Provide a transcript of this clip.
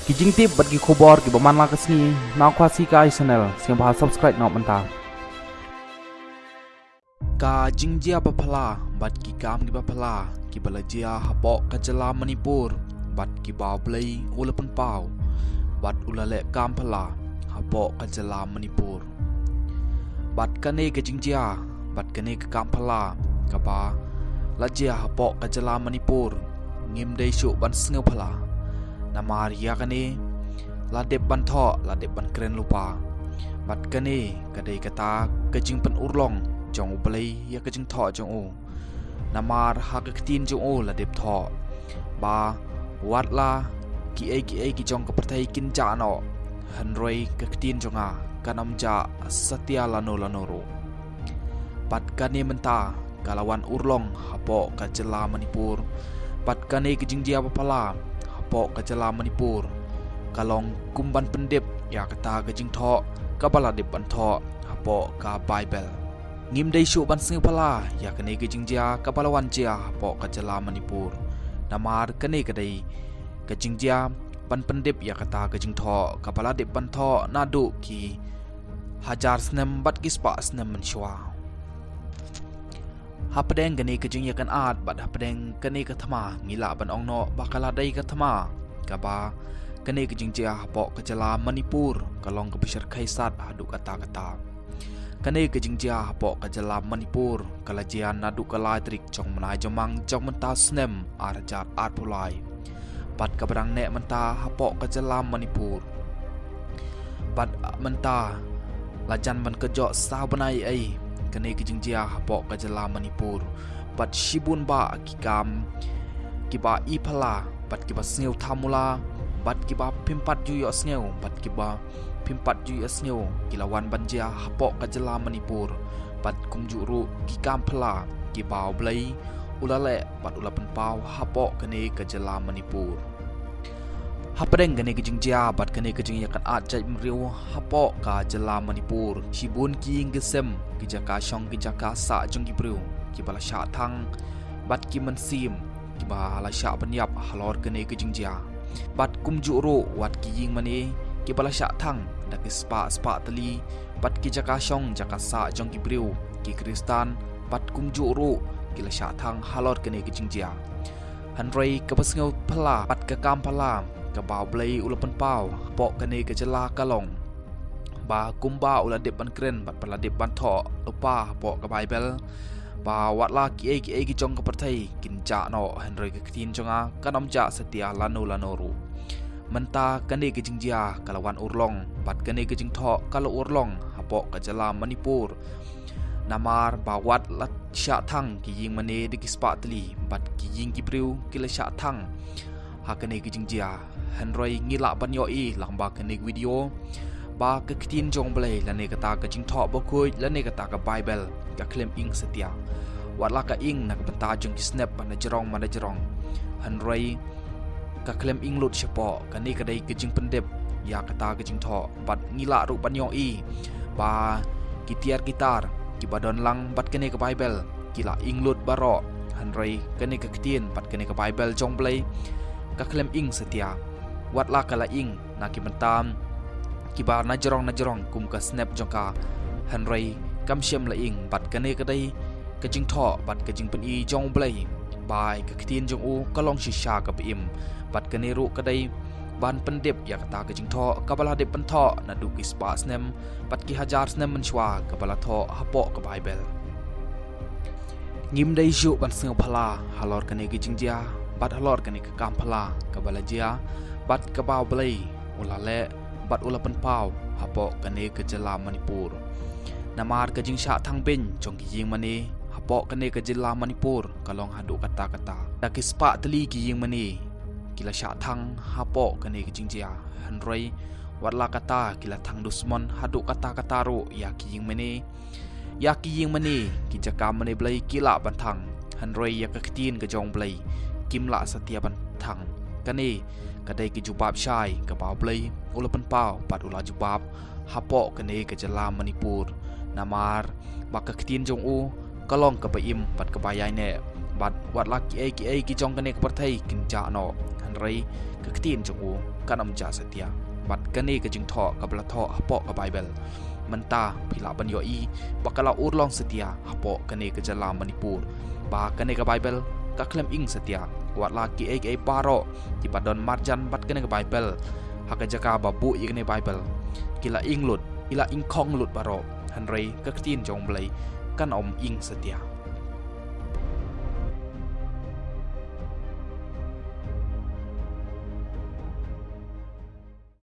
Kijing tip bat ki khobor ki baman la kasni na khwasi kai channel siang ba subscribe na manta ka jingjia ba phala bat ki kam ki ba phala ki balajia hapo ka jala manipur bat ki ba blai ulapan pau bat ulale kam phala hapo ka jala manipur bat kane ka jingjia bat kane ka kam phala ka ba lajia hapo ka jala manipur ngim dei shu ban sneu phala Namar ya kane ladep ban tho ladep ban kren lupa bat kane kadai kata kajing pen urlong jong ublai ya kajing tho jong u namar ha ka ktin jong u ladep tho ba wat la ki ai ki jong ka pertai kin ja no hanroi ka ktin jonga kanam ja satya lano ro bat kane menta kalawan urlong hapo ka jela manipur bat kane kajing dia pala Pok ka jala manipur kalong kumban pendip ya kata kajing tho kabala dip ban tho hapo ka bible ngim dei shu ban sing pala ya kane kajing ja kabalawan ja hapo ka jala manipur namar kane kadai kajing ja ban pendip ya kata kajing tho kabala dip ban tho nadu ki hajar snem bat ki spa snem menshwa Hapadeng gani kajing yakan ad bat hapadeng kani kathama ngila ban ongno bakala dai kathama kaba kani kajing jia hapo kajala manipur kalong kabishar khaisat hadu kata kani kajing jia hapo kajala manipur kalajian nadu kalai trik chong manai jamang chong menta snem arjat art pulai bat kabrang ne menta hapo kajala manipur bat menta lajan ban kejo sabanai ai kane kijing jia hapo ka jala manipur bat shibun ba kikam kiba iphala bat kiba sneu thamula bat kiba pimpat ju yo sneu bat kiba pimpat ju yo sneu kilawan banja hapo ka jala manipur bat kungjuru kikam phala kiba blai ulale bat ulapan pau hapo kane ka jala manipur Hapadeng gane kijing jia bat kane kijing yakan ajai mriu hapo ka jala manipur shibun king gesem kijaka shong kijaka sa jong gibriu kibala sha thang bat ki mansim kibala sha banyap halor gane kijing jia bat kumjuro wat ki ying mane kibala sha thang dak spa tali bat kijaka shong jaka sa jong gibriu ki kristan bat kumjuro kila sha thang halor gane kijing jia hanrei kabasngau phala bat ka kam phala kabau blai ulapan pau pok kane ke jela kalong ba kumba ula dip ban kren bat pala dip ban tho lupa pok ka bible ba watla ki ai ki jong ka perthai kinja no henry ke tin jonga kanom ja setia lano ru menta kane ke jingjia kalawan urlong bat kane ke jing tho kala urlong hapok ka jela manipur namar ba wat la sha thang ki ying mane de ki spa tli bat ki ying ki priu ki la sha thang hakane ki jingjia Henry ngila banyo i lamba kene video ba ke ktin jong blai lane kata ka jing tho bo khoi lane kata ka bible ka claim ing setia watla ka ing na ka banta jong ki snap mana jerong Henry ka claim ing lut shepo kane ka dai ke jing pendep ya kata ka jing tho bat ngila ru banyo i ba kitiar gitar ki badon lang bat kene ka bible kila ing lut baro Henry kene ka ktin bat kene ka bible jong blai ka claim ing setia watla kala ing na ki mentam kiba najerong kum ka snap jongka Henry kam shem la ing bat kane kadai kajing tho bat kajing pen i jong blai bai ka ktin jong u kalong shisha ka pim bat kane ru kadai ban pendep ya kata kajing tho kabala de pen tho na du ki spa snem bat ki hajar snem menchwa kabala tho hapo ka bible ngim dai ju ban seng phala halor kane kajing dia bat halor kane ka kam phala kabala dia bat kabau blai ulale bat ulapan pau hapo kane ke jela manipur namar ke jing sha thang bin jong ki ying mane hapo kane ke jela manipur kalong hadu kata dak spa tli ki ying mane kila sha thang hapo kane ke jing jia hanroi watla kata kila thang dusmon hadu kata ro ya ki ying mane ki jaka mane blai kila ban thang hanroi ya ka ktin ke jong blai kimla satia ban thang kane kadai ki jubab shai ka pau blai ulapan pau pat ula jubab hapo kane ke jela manipur namar baka ktin jong u kalong ka paim pat ka bayai ne bat wat laki ai ki jong kane ka perthai kinja no rei ke ketin jongu kan amja setia bat kane ke jing tho ka bla tho hapo ka bible menta phila ban yo i bakala urlong setia hapo kane ke jala manipur ba kane ka bible ka klem ing setia wat la ki ai paro ti padon marjan bat kane ka bible haka jaka babu i kane bible kila ing lut ila ing khong lut baro han rei ka ketin jong blai kan om ing setia